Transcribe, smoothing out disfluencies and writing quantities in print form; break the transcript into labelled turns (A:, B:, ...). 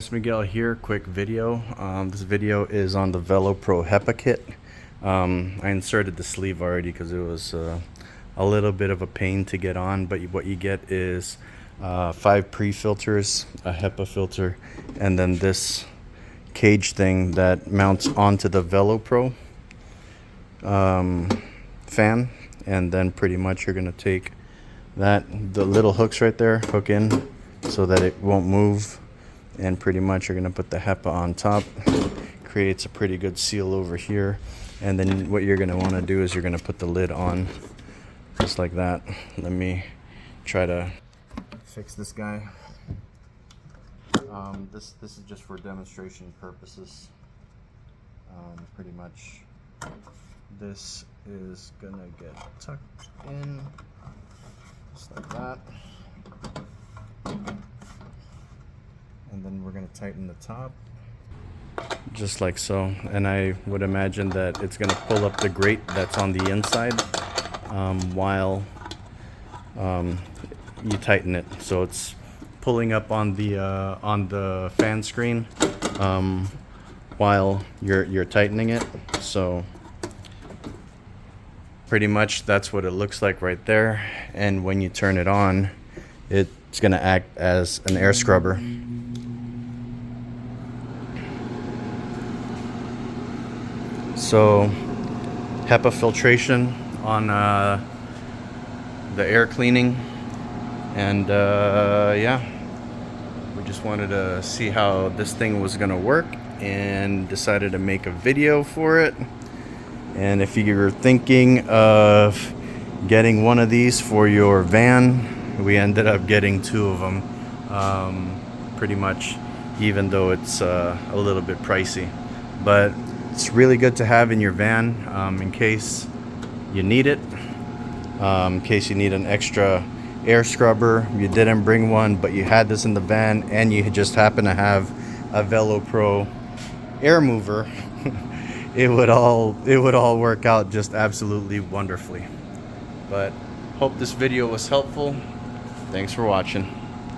A: It's Miguel here. Quick video. This video is on the Velo Pro Hepa kit. I inserted the sleeve already because it was a little bit of a pain to get on, but what you get is 5 pre-filters, a Hepa filter, and then this cage thing that mounts onto the Velo Pro fan. And then pretty much you're going to take the little hooks right there, hook in so that it won't move. And pretty much you're going to put the Hepa on top. Creates a pretty good seal over here. And then what you're going to want to do is you're going to put the lid on just like that. Let me try to fix this guy. This is just for demonstration purposes. Pretty much this is going to get tucked in just like that. And then we're going to tighten the top just like so, and I would imagine that it's going to pull up the grate that's on the inside while you tighten it, so it's pulling up on the fan screen while you're tightening it. So pretty much that's what it looks like right there, and when you turn it on, it's going to act as an air scrubber. So Hepa filtration on the air cleaning, and yeah, we just wanted to see how this thing was gonna work and decided to make a video for it. And if you're thinking of getting one of these for your van, we ended up getting 2 of them, pretty much, even though it's a little bit pricey, but it's really good to have in your van in case you need it, in case you need an extra air scrubber. You didn't bring one, but you had this in the van and you just happen to have a Velo Pro air mover. it would all work out just absolutely wonderfully. But hope this video was helpful. Thanks for watching.